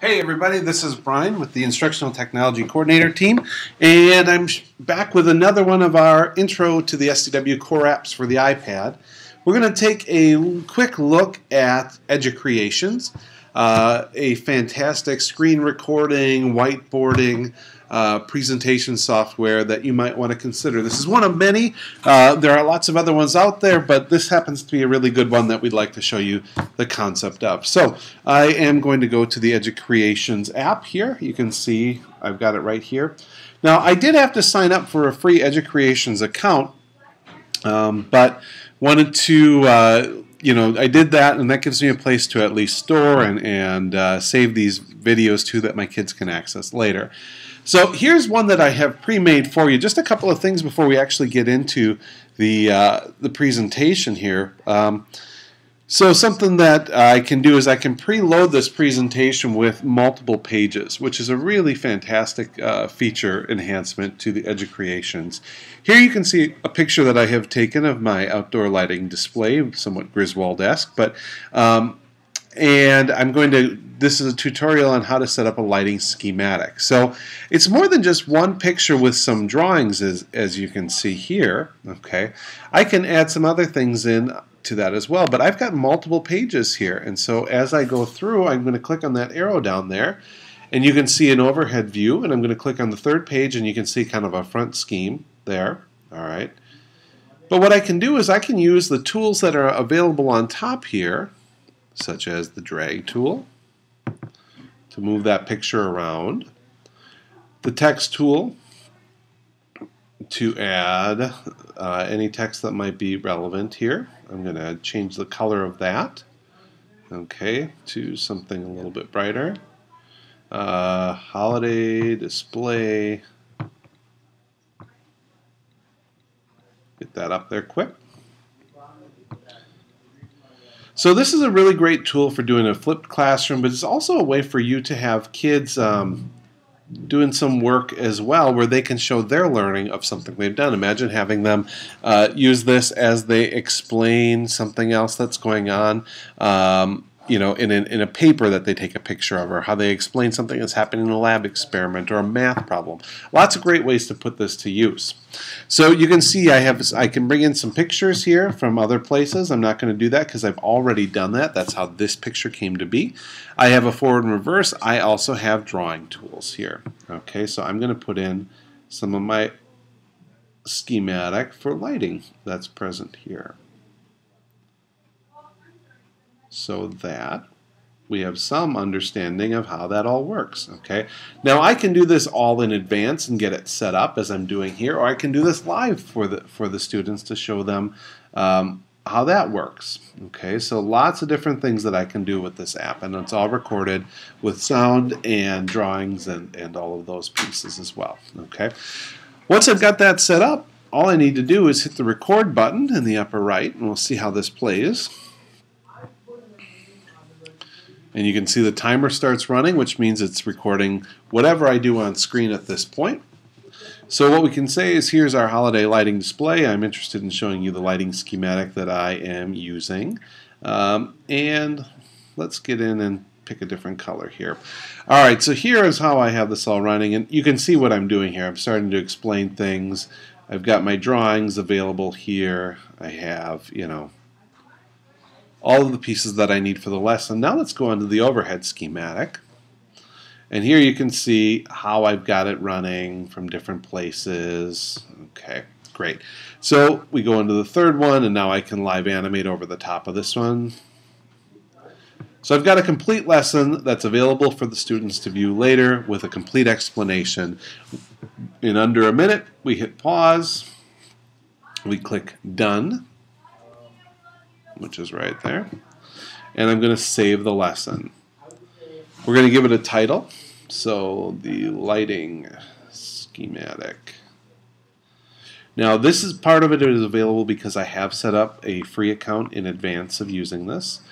Hey everybody, this is Brian with the Instructional Technology Coordinator team, and I'm back with another one of our Intro to the SDW Core Apps for the iPad. We're going to take a quick look at Educreations, a fantastic screen recording, whiteboarding, presentation software that you might want to consider. This is one of many. There are lots of other ones out there, but this happens to be a really good one that we'd like to show you the concept of. So I am going to go to the Educreations app here. You can see I've got it right here. Now I did have to sign up for a free Educreations account, but wanted to I did that, and that gives me a place to at least store and save these videos to that my kids can access later. So here's one that I have pre-made for you. Just a couple of things before we actually get into the presentation here. So something that I can do is I can preload this presentation with multiple pages, which is a really fantastic feature enhancement to the Educreations. Here you can see a picture that I have taken of my outdoor lighting display, somewhat Griswold-esque, but and I'm going to, this is a tutorial on how to set up a lighting schematic. So it's more than just one picture with some drawings, as you can see here. Okay, I can add some other things in to that as well, but I've got multiple pages here, and so as I go through, I'm going to click on that arrow down there, and you can see an overhead view, and I'm going to click on the third page, and you can see kind of a front scheme there. All right, but what I can do is I can use the tools that are available on top here, such as the drag tool to move that picture around, the text tool to add any text that might be relevant here. I'm going to change the color of that, okay, to something a little bit brighter. Holiday display. Get that up there quick. So this is a really great tool for doing a flipped classroom, but it's also a way for you to have kids doing some work as well where they can show their learning of something they've done. Imagine having them use this as they explain something else that's going on, in a paper that they take a picture of, or how they explain something that's happening in a lab experiment or a math problem. Lots of great ways to put this to use. So you can see I can bring in some pictures here from other places. I'm not going to do that because I've already done that. That's how this picture came to be. I have a forward and reverse. I also have drawing tools here. Okay, so I'm going to put in some of my schematic for lighting that's present here, so that we have some understanding of how that all works. Okay, now I can do this all in advance and get it set up as I'm doing here, or I can do this live for the students to show them how that works. Okay, so lots of different things that I can do with this app, and it's all recorded with sound and drawings and all of those pieces as well. Okay, once I've got that set up, all I need to do is hit the record button in the upper right, and we'll see how this plays. And you can see the timer starts running, which means it's recording whatever I do on screen at this point. So what we can say is, here's our holiday lighting display. I'm interested in showing you the lighting schematic that I am using. And let's get in and pick a different color here. All right, so here is how I have this all running. And you can see what I'm doing here. I'm starting to explain things. I've got my drawings available here. I have, all of the pieces that I need for the lesson. Now let's go on to the overhead schematic. And here you can see how I've got it running from different places. Okay, great. So we go into the third one, and now I can live animate over the top of this one. So I've got a complete lesson that's available for the students to view later with a complete explanation. In under a minute, we hit pause. We click Done, which is right there, and I'm going to save the lesson. We're going to give it a title, so the lighting schematic. Now this is part of it is available because I have set up a free account in advance of using this.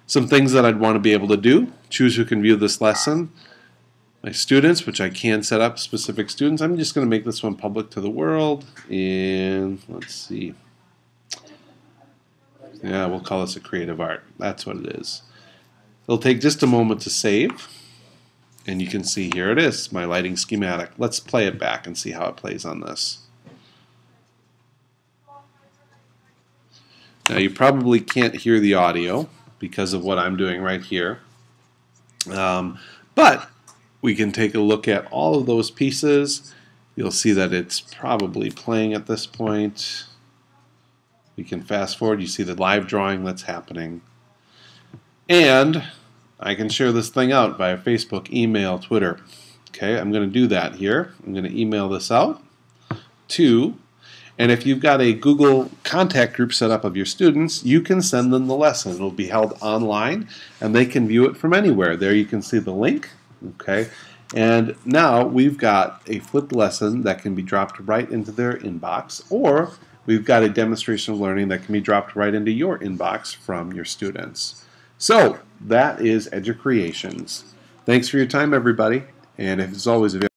Some things that I'd want to be able to do: choose who can view this lesson, my students, which I can set up specific students. I'm just going to make this one public to the world, and let's see. Yeah, we'll call this a creative art. That's what it is. It'll take just a moment to save. And you can see here it is, my lighting schematic. Let's play it back and see how it plays on this. Now you probably can't hear the audio because of what I'm doing right here. But we can take a look at all of those pieces. You'll see that it's probably playing at this point. We can fast forward. You see the live drawing that's happening. And I can share this thing out via Facebook, email, Twitter. Okay, I'm going to do that here. I'm going to email this out to, and if you've got a Google contact group set up of your students, you can send them the lesson. It will be held online, and they can view it from anywhere. There you can see the link. Okay, and now we've got a flipped lesson that can be dropped right into their inbox, or we've got a demonstration of learning that can be dropped right into your inbox from your students. So that is Educreations. Thanks for your time, everybody, and as always,